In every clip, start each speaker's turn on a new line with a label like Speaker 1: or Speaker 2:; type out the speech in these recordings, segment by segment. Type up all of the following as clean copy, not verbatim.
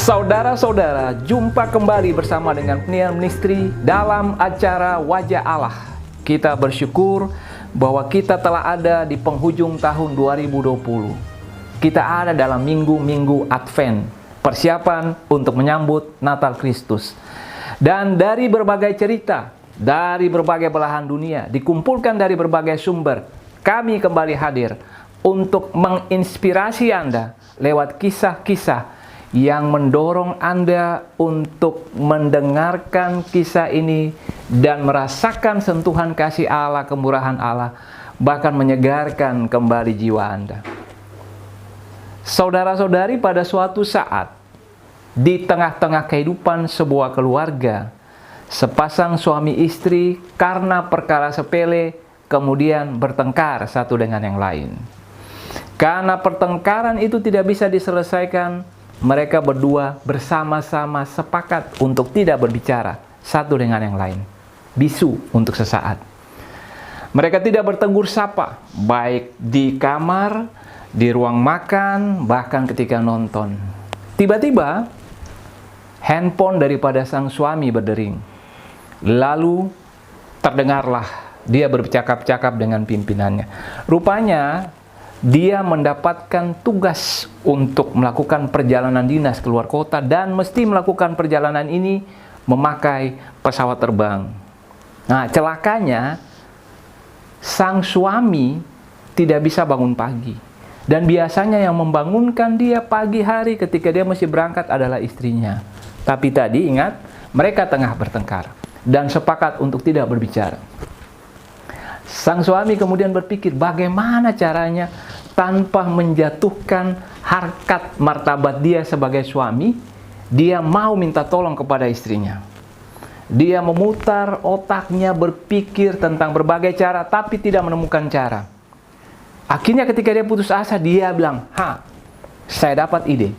Speaker 1: Saudara-saudara, jumpa kembali bersama dengan penyiar ministry dalam acara Wajah Allah. Kita bersyukur bahwa kita telah ada di penghujung tahun 2020. Kita ada dalam minggu-minggu Advent, persiapan untuk menyambut Natal Kristus. Dan dari berbagai cerita, dari berbagai belahan dunia, dikumpulkan dari berbagai sumber, kami kembali hadir untuk menginspirasi Anda lewat kisah-kisah yang mendorong Anda untuk mendengarkan kisah ini dan merasakan sentuhan kasih Allah, kemurahan Allah, bahkan menyegarkan kembali jiwa Anda. Saudara-saudari, pada suatu saat, di tengah-tengah kehidupan sebuah keluarga, sepasang suami istri karena perkara sepele kemudian bertengkar satu dengan yang lain. Karena pertengkaran itu tidak bisa diselesaikan, mereka berdua bersama-sama sepakat untuk tidak berbicara satu dengan yang lain. Bisu untuk sesaat. Mereka tidak bertegur sapa, baik di kamar, di ruang makan, bahkan ketika nonton. Tiba-tiba, handphone daripada sang suami berdering. Lalu, terdengarlah dia bercakap-cakap dengan pimpinannya. Rupanya, dia mendapatkan tugas untuk melakukan perjalanan dinas keluar kota dan mesti melakukan perjalanan ini memakai pesawat terbang. Nah, celakanya sang suami tidak bisa bangun pagi. Dan biasanya yang membangunkan dia pagi hari ketika dia mesti berangkat adalah istrinya. Tapi tadi ingat, mereka tengah bertengkar dan sepakat untuk tidak berbicara. Sang suami kemudian berpikir bagaimana caranya tanpa menjatuhkan harkat martabat dia sebagai suami, dia mau minta tolong kepada istrinya. Dia memutar otaknya berpikir tentang berbagai cara tapi tidak menemukan cara. Akhirnya ketika dia putus asa, dia bilang, saya dapat ide.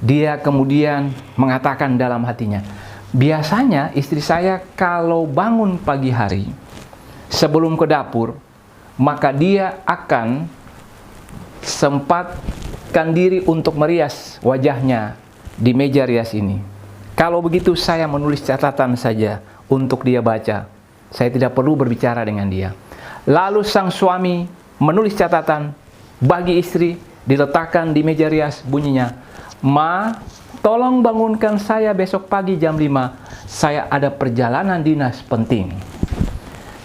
Speaker 1: Dia kemudian mengatakan dalam hatinya, biasanya istri saya kalau bangun pagi hari, sebelum ke dapur, maka dia akan sempatkan diri untuk merias wajahnya di meja rias ini. Kalau begitu saya menulis catatan saja untuk dia baca. Saya tidak perlu berbicara dengan dia. Lalu sang suami menulis catatan bagi istri, diletakkan di meja rias, bunyinya, "Ma, tolong bangunkan saya besok pagi jam 5. Saya ada perjalanan dinas penting."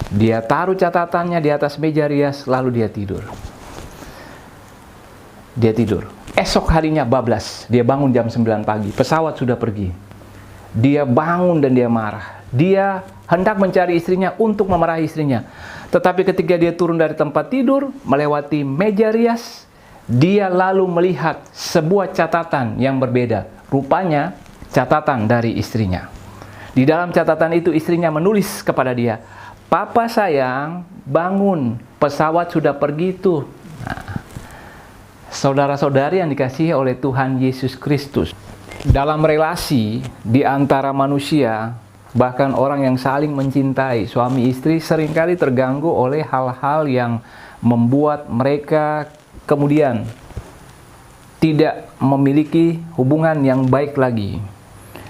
Speaker 1: Dia taruh catatannya di atas meja rias, lalu dia tidur. Esok harinya bablas, dia bangun jam 9 pagi, pesawat sudah pergi. Dia bangun dan dia marah. Dia hendak mencari istrinya untuk memarahi istrinya. Tetapi ketika dia turun dari tempat tidur, melewati meja rias, dia lalu melihat sebuah catatan yang berbeda. Rupanya catatan dari istrinya. Di dalam catatan itu istrinya menulis kepada dia, "Papa sayang, bangun, pesawat sudah pergi tuh." Saudara-saudari yang dikasihi oleh Tuhan Yesus Kristus, dalam relasi di antara manusia, bahkan orang yang saling mencintai, suami istri seringkali terganggu oleh hal-hal yang membuat mereka kemudian tidak memiliki hubungan yang baik lagi.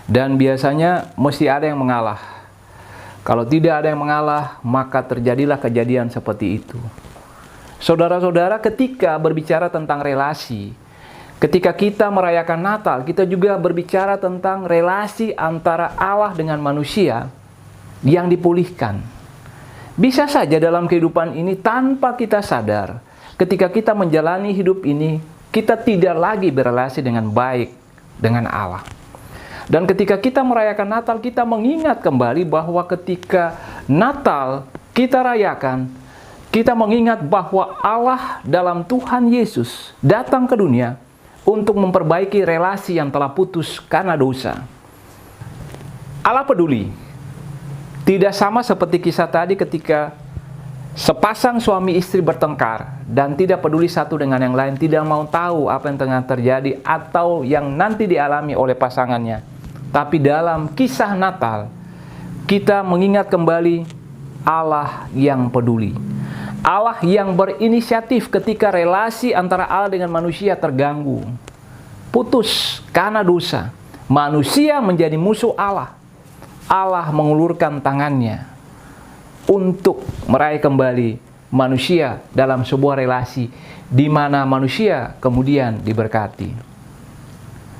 Speaker 1: Dan biasanya mesti ada yang mengalah. Kalau tidak ada yang mengalah, maka terjadilah kejadian seperti itu. Saudara-saudara, ketika berbicara tentang relasi, ketika kita merayakan Natal, kita juga berbicara tentang relasi antara Allah dengan manusia yang dipulihkan. Bisa saja dalam kehidupan ini tanpa kita sadar, ketika kita menjalani hidup ini, kita tidak lagi berelasi dengan baik dengan Allah. Dan ketika kita merayakan Natal, kita mengingat kembali bahwa ketika Natal kita rayakan, kita mengingat bahwa Allah dalam Tuhan Yesus datang ke dunia untuk memperbaiki relasi yang telah putus karena dosa. Allah peduli. Tidak sama seperti kisah tadi ketika sepasang suami istri bertengkar dan tidak peduli satu dengan yang lain, tidak mau tahu apa yang tengah terjadi atau yang nanti dialami oleh pasangannya. Tapi dalam kisah Natal, kita mengingat kembali Allah yang peduli. Allah yang berinisiatif ketika relasi antara Allah dengan manusia terganggu. putus karena dosa. Manusia menjadi musuh Allah. Allah mengulurkan tangannya untuk meraih kembali manusia dalam sebuah relasi di mana manusia kemudian diberkati.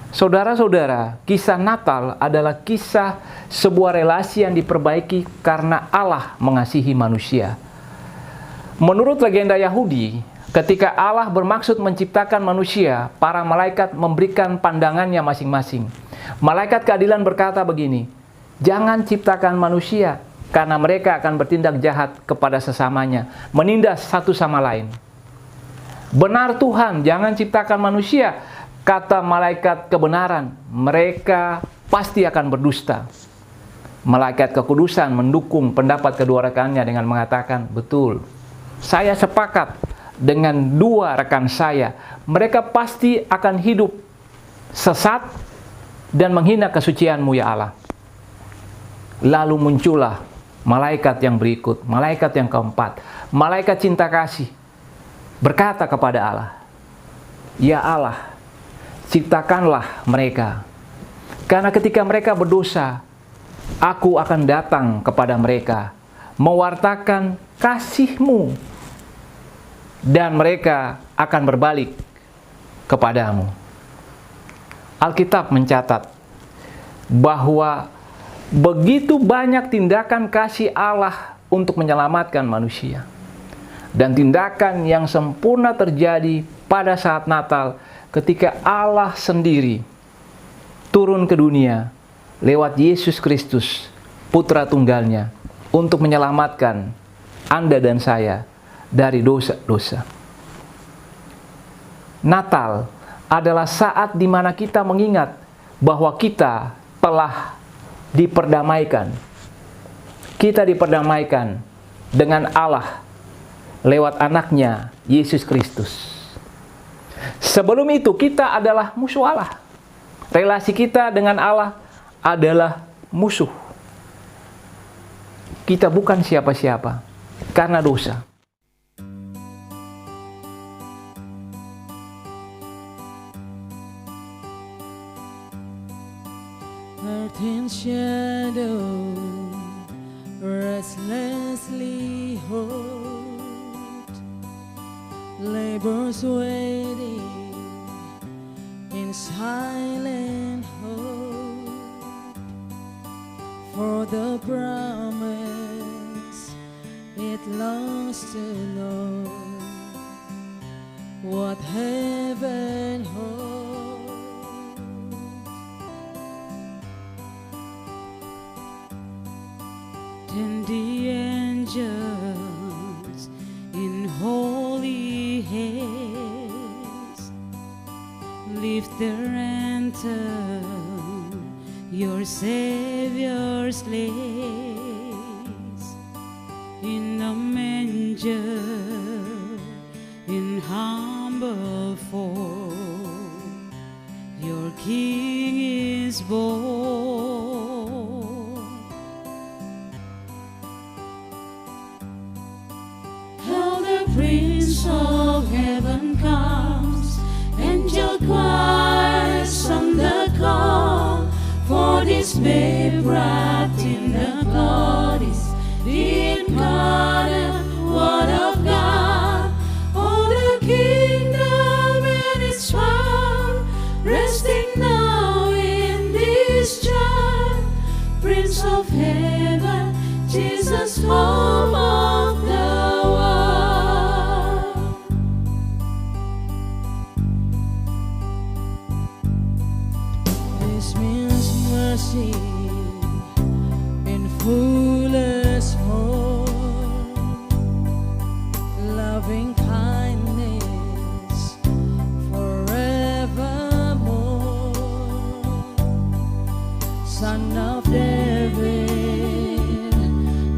Speaker 1: Saudara-saudara, kisah Natal adalah kisah sebuah relasi yang diperbaiki karena Allah mengasihi manusia. Menurut legenda Yahudi, ketika Allah bermaksud menciptakan manusia, para malaikat memberikan pandangannya masing-masing. Malaikat keadilan berkata begini, "Jangan ciptakan manusia, karena mereka akan bertindak jahat kepada sesamanya, menindas satu sama lain." "Benar Tuhan, jangan ciptakan manusia," kata malaikat kebenaran, "mereka pasti akan berdusta." Malaikat kekudusan mendukung pendapat kedua rekannya dengan mengatakan, "Betul, saya sepakat dengan dua rekan saya. Mereka pasti akan hidup sesat dan menghina kesucian-Mu ya Allah." Lalu muncullah malaikat yang berikut, malaikat yang keempat, malaikat cinta kasih, berkata kepada Allah, "Ya Allah, ciptakanlah mereka, karena ketika mereka berdosa, Aku akan datang kepada mereka, mewartakan kasih-Mu, dan mereka akan berbalik kepadamu." Alkitab mencatat bahwa begitu banyak tindakan kasih Allah untuk menyelamatkan manusia. Dan tindakan yang sempurna terjadi pada saat Natal ketika Allah sendiri turun ke dunia lewat Yesus Kristus, Putra Tunggalnya, untuk menyelamatkan Anda dan saya dari dosa-dosa. Natal adalah saat di mana kita mengingat bahwa kita telah diperdamaikan. Kita diperdamaikan dengan Allah lewat anaknya Yesus Kristus. Sebelum itu kita adalah musuh Allah. Relasi kita dengan Allah adalah musuh. Kita bukan siapa-siapa karena dosa.
Speaker 2: Earth in shadow, restlessly hold, labor's waiting in silent hope for the promise it longs to know what heaven holds. Then the angels in holy haste lift their anthem, your Savior's lays in a manger, in humble form, your King is born. How the Prince of Heaven comes, angel choirs on the call, for this babe wrapped in the cloud is the incarnate Word of God. All the kingdom and its power resting now in this child, Prince of Heaven, Jesus, hope of the world. This means mercy in fullest form, loving kindness forevermore. Son of David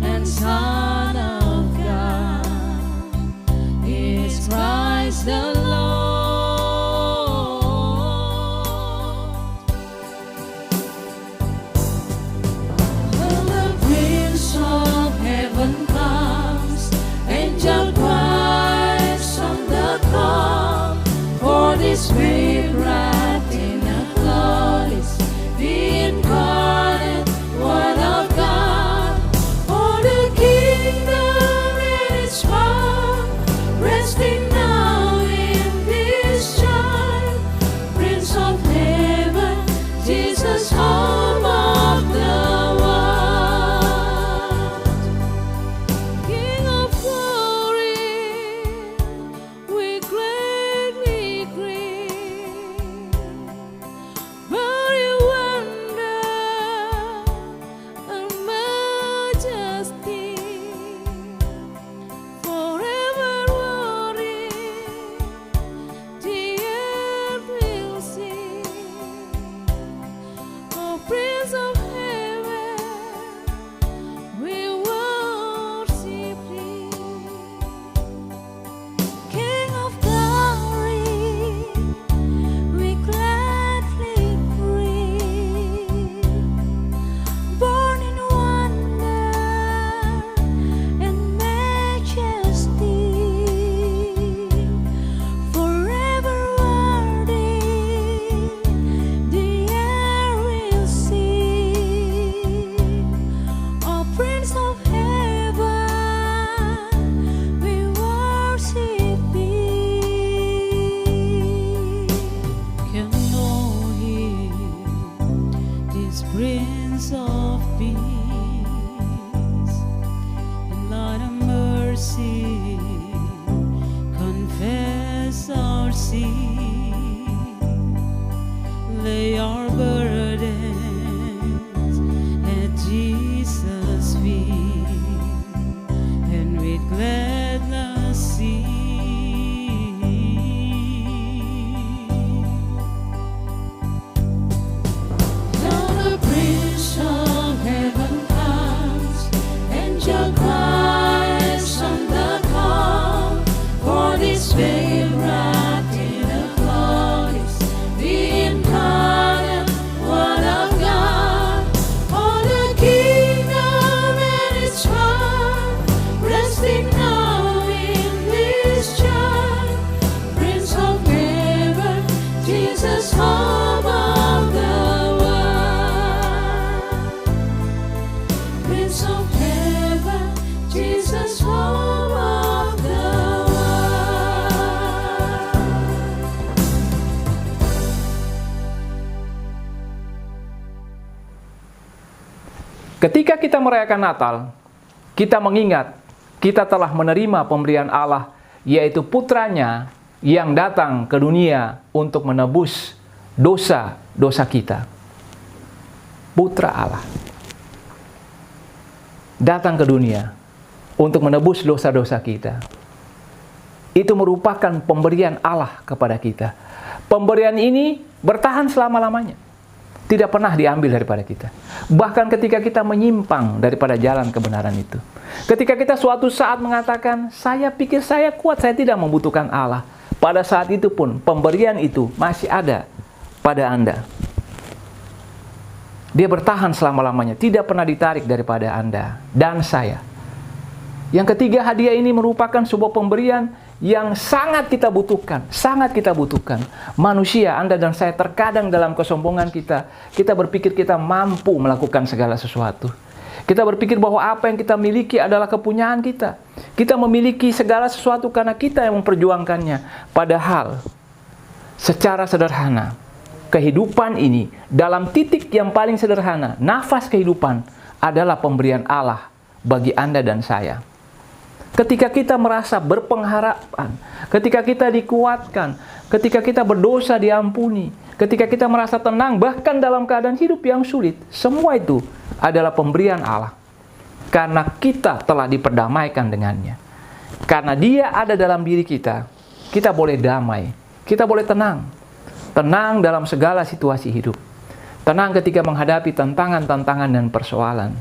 Speaker 2: and Son of God is Christ the Lord. When the Prince of Heaven comes, angel choirs on the call, for this babe wrapped in resting now in this child, Prince of Heaven, Jesus, home of the world. King of glory, we gladly greet. Very wonder and majesty, forever worthy, the earth will sing. O Prince of Heaven, we worship Thee. King of glory, we gladly greet. Born in wonder and majesty, forever worthy, the air will sing. O Prince of Heaven, we worship Thee. Can know Him, this Prince of Peace, in light of mercy, confess our sin, lay our burdens at Jesus' feet, and with gladness sing. Now the Prince of Heaven comes, angel cries on the call, for this veil wrapped in a cloud is the incarnate Word of God. All the kingdom and its power resting now in this child, Prince of Heaven, Jesus, home of the world. Prince of Heaven, Jesus, home of the world.
Speaker 1: Ketika kita merayakan Natal, kita mengingat kita telah menerima pemberian Allah, yaitu putranya yang datang ke dunia untuk menebus dosa-dosa kita. Putra Allah datang ke dunia untuk menebus dosa-dosa kita. Itu merupakan pemberian Allah kepada kita. Pemberian ini bertahan selama-lamanya, tidak pernah diambil daripada kita. Bahkan ketika kita menyimpang daripada jalan kebenaran itu, ketika kita suatu saat mengatakan, saya pikir saya kuat, saya tidak membutuhkan Allah, pada saat itu pun pemberian itu masih ada pada Anda. Dia bertahan selama-lamanya, tidak pernah ditarik daripada Anda dan saya. Yang ketiga, hadiah ini merupakan sebuah pemberian yang sangat kita butuhkan, sangat kita butuhkan. Manusia, Anda dan saya, terkadang dalam kesombongan kita berpikir kita mampu melakukan segala sesuatu. Kita berpikir bahwa apa yang kita miliki adalah kepunyaan kita. Kita memiliki segala sesuatu karena kita yang memperjuangkannya. Padahal, secara sederhana, kehidupan ini dalam titik yang paling sederhana, nafas kehidupan adalah pemberian Allah bagi Anda dan saya. Ketika kita merasa berpengharapan, ketika kita dikuatkan, ketika kita berdosa diampuni, ketika kita merasa tenang bahkan dalam keadaan hidup yang sulit, semua itu adalah pemberian Allah. Karena kita telah diperdamaikan dengannya. Karena Dia ada dalam diri kita, kita boleh damai, kita boleh tenang. Tenang dalam segala situasi hidup. Tenang ketika menghadapi tantangan-tantangan dan persoalan.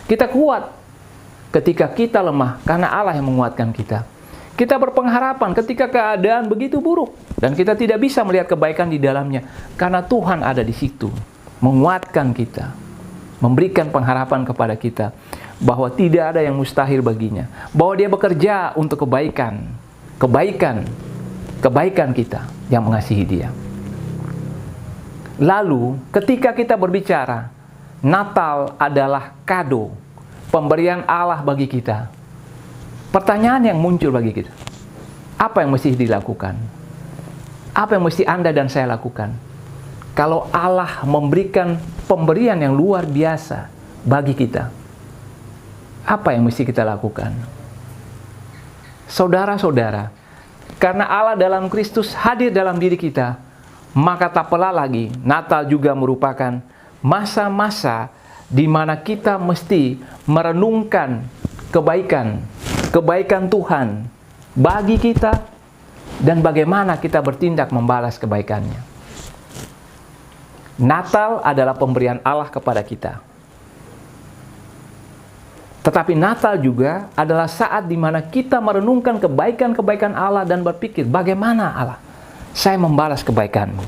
Speaker 1: Kita kuat ketika kita lemah, karena Allah yang menguatkan kita. Kita berpengharapan ketika keadaan begitu buruk dan kita tidak bisa melihat kebaikan di dalamnya, karena Tuhan ada di situ, menguatkan kita, memberikan pengharapan kepada kita bahwa tidak ada yang mustahil baginya, bahwa Dia bekerja untuk kebaikan kita yang mengasihi Dia. Lalu ketika kita berbicara Natal adalah kado, pemberian Allah bagi kita, pertanyaan yang muncul bagi kita, Apa yang mesti dilakukan? Apa yang mesti Anda dan saya lakukan? Kalau Allah memberikan pemberian yang luar biasa bagi kita, apa yang mesti kita lakukan? Saudara-saudara, karena Allah dalam Kristus hadir dalam diri kita, maka tak pula lagi Natal juga merupakan masa-masa di mana kita mesti merenungkan kebaikan Tuhan bagi kita dan bagaimana kita bertindak membalas kebaikannya. Natal adalah pemberian Allah kepada kita. Tetapi Natal juga adalah saat di mana kita merenungkan kebaikan-kebaikan Allah dan berpikir, bagaimana Allah saya membalas kebaikanmu.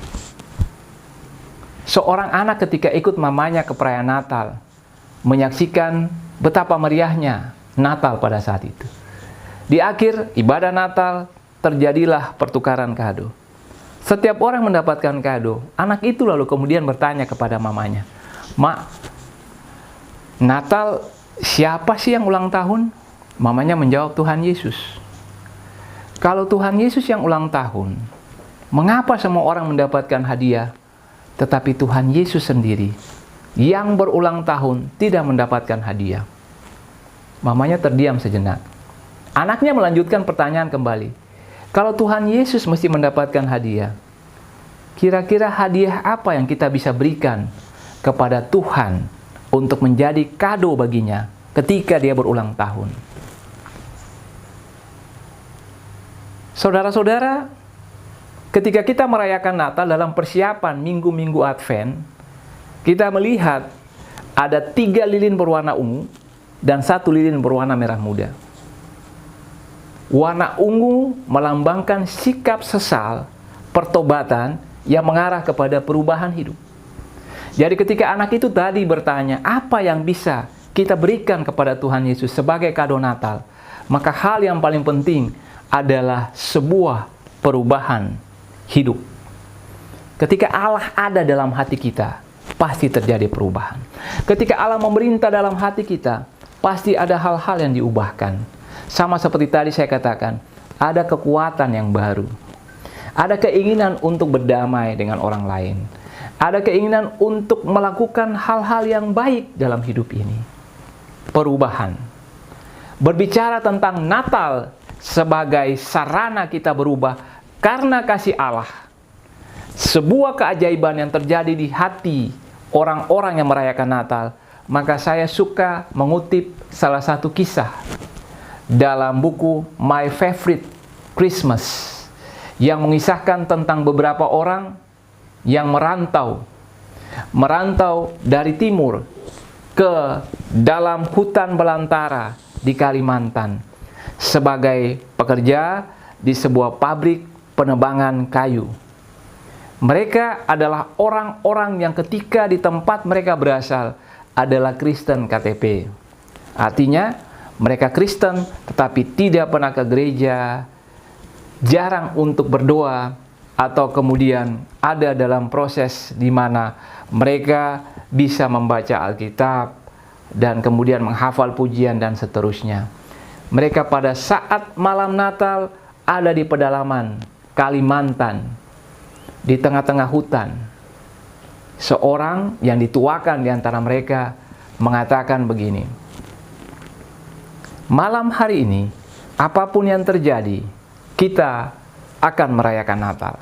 Speaker 1: Seorang anak ketika ikut mamanya ke perayaan Natal, menyaksikan betapa meriahnya Natal pada saat itu. Di akhir ibadah Natal, terjadilah pertukaran kado. Setiap orang mendapatkan kado. Anak itu lalu kemudian bertanya kepada mamanya, "Mak, Natal siapa sih yang ulang tahun?" Mamanya menjawab, "Tuhan Yesus." Kalau Tuhan Yesus yang ulang tahun, mengapa semua orang mendapatkan hadiah, tetapi Tuhan Yesus sendiri yang berulang tahun tidak mendapatkan hadiah? Mamanya terdiam sejenak. Anaknya melanjutkan pertanyaan kembali. Kalau Tuhan Yesus mesti mendapatkan hadiah, kira-kira hadiah apa yang kita bisa berikan kepada Tuhan untuk menjadi kado baginya ketika dia berulang tahun? Saudara-saudara, ketika kita merayakan Natal dalam persiapan minggu-minggu Advent, kita melihat ada 3 lilin berwarna ungu dan 1 lilin berwarna merah muda. Warna ungu melambangkan sikap sesal, pertobatan yang mengarah kepada perubahan hidup. Jadi ketika anak itu tadi bertanya, apa yang bisa kita berikan kepada Tuhan Yesus sebagai kado Natal? Maka hal yang paling penting adalah sebuah perubahan hidup. Ketika Allah ada dalam hati kita, pasti terjadi perubahan. Ketika Allah memerintah dalam hati kita, pasti ada hal-hal yang diubahkan. Sama seperti tadi saya katakan, ada kekuatan yang baru. Ada keinginan untuk berdamai dengan orang lain. Ada keinginan untuk melakukan hal-hal yang baik dalam hidup ini. Perubahan. Berbicara tentang Natal sebagai sarana kita berubah karena kasih Allah. Sebuah keajaiban yang terjadi di hati orang-orang yang merayakan Natal. Maka saya suka mengutip salah satu kisah dalam buku My Favorite Christmas yang mengisahkan tentang beberapa orang yang merantau dari timur ke dalam hutan belantara di Kalimantan sebagai pekerja di sebuah pabrik penebangan kayu. Mereka adalah orang-orang yang ketika di tempat mereka berasal adalah Kristen KTP. Artinya mereka Kristen tetapi tidak pernah ke gereja, jarang untuk berdoa, atau kemudian ada dalam proses di mana mereka bisa membaca Alkitab dan kemudian menghafal pujian dan seterusnya. Mereka pada saat malam Natal ada di pedalaman Kalimantan, di tengah-tengah hutan. Seorang yang dituakan di antara mereka mengatakan begini, "Malam hari ini, apapun yang terjadi, kita akan merayakan Natal."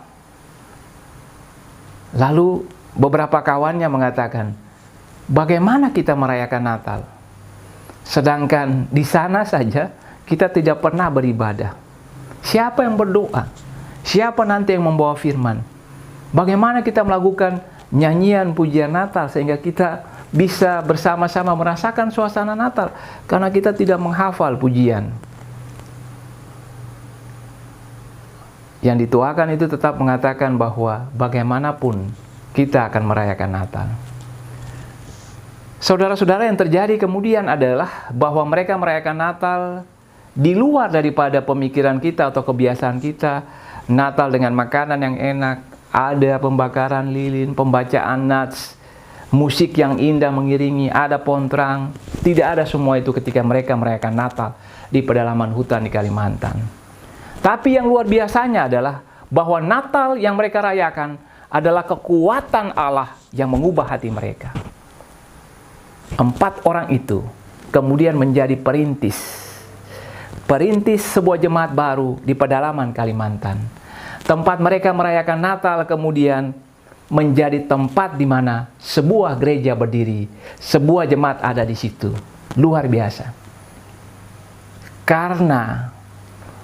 Speaker 1: Lalu beberapa kawannya mengatakan, "Bagaimana kita merayakan Natal? Sedangkan di sana saja kita tidak pernah beribadah. Siapa yang berdoa? Siapa nanti yang membawa firman? Bagaimana kita melakukan nyanyian pujian Natal sehingga kita bisa bersama-sama merasakan suasana Natal karena kita tidak menghafal pujian?" Yang dituakan itu tetap mengatakan bahwa bagaimanapun kita akan merayakan Natal. Saudara-saudara, yang terjadi kemudian adalah bahwa mereka merayakan Natal di luar daripada pemikiran kita atau kebiasaan kita. Natal dengan makanan yang enak, ada pembakaran lilin, pembacaan nats, musik yang indah mengiringi, ada pontrang. Tidak ada semua itu ketika mereka merayakan Natal di pedalaman hutan di Kalimantan. Tapi yang luar biasanya adalah bahwa Natal yang mereka rayakan adalah kekuatan Allah yang mengubah hati mereka. 4 orang itu kemudian menjadi perintis sebuah jemaat baru di pedalaman Kalimantan. Tempat mereka merayakan Natal kemudian menjadi tempat di mana sebuah gereja berdiri, sebuah jemaat ada di situ. Luar biasa. Karena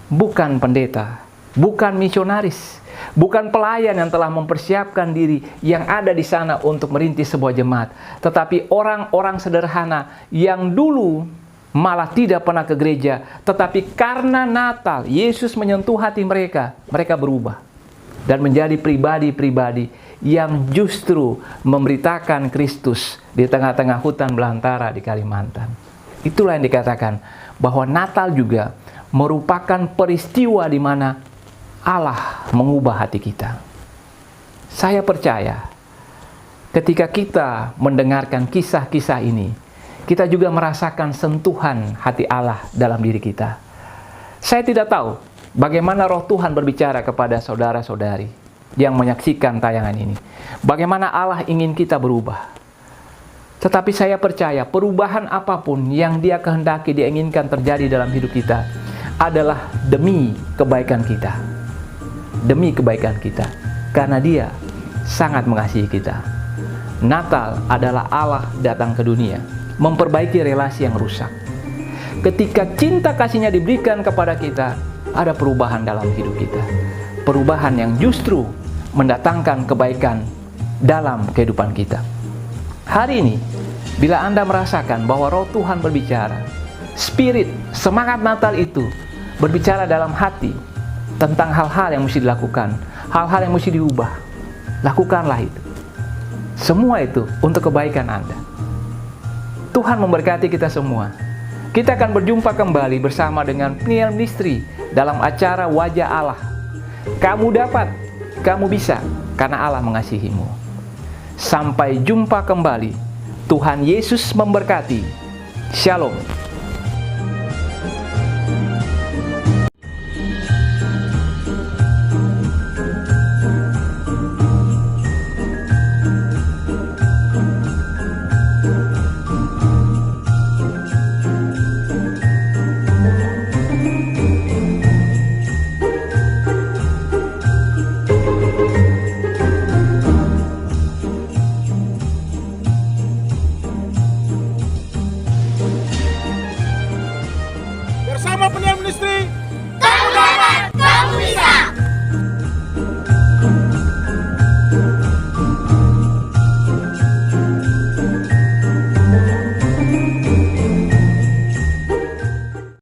Speaker 1: bukan pendeta, bukan misionaris, bukan pelayan yang telah mempersiapkan diri yang ada di sana untuk merintis sebuah jemaat, tetapi orang-orang sederhana yang dulu malah tidak pernah ke gereja, tetapi karena Natal, Yesus menyentuh hati mereka, mereka berubah dan menjadi pribadi-pribadi yang justru memberitakan Kristus di tengah-tengah hutan belantara di Kalimantan. Itulah yang dikatakan bahwa Natal juga merupakan peristiwa di mana Allah mengubah hati kita. Saya percaya ketika kita mendengarkan kisah-kisah ini, kita juga merasakan sentuhan hati Allah dalam diri kita. Saya tidak tahu bagaimana Roh Tuhan berbicara kepada saudara-saudari yang menyaksikan tayangan ini. Bagaimana Allah ingin kita berubah. Tetapi saya percaya perubahan apapun yang Dia kehendaki, Dia inginkan terjadi dalam hidup kita adalah demi kebaikan kita. Demi kebaikan kita. Karena Dia sangat mengasihi kita. Natal adalah Allah datang ke dunia, memperbaiki relasi yang rusak. Ketika cinta kasih-Nya diberikan kepada kita, ada perubahan dalam hidup kita. Perubahan yang justru mendatangkan kebaikan dalam kehidupan kita. Hari ini, bila Anda merasakan bahwa Roh Tuhan berbicara, Spirit, semangat Natal itu berbicara dalam hati tentang hal-hal yang mesti dilakukan, hal-hal yang mesti diubah, lakukanlah itu. Semua itu untuk kebaikan Anda. Tuhan memberkati kita semua. Kita akan berjumpa kembali bersama dengan penyiar misteri dalam acara Wajah Allah. Kamu dapat, kamu bisa, karena Allah mengasihimu. Sampai jumpa kembali. Tuhan Yesus memberkati. Shalom.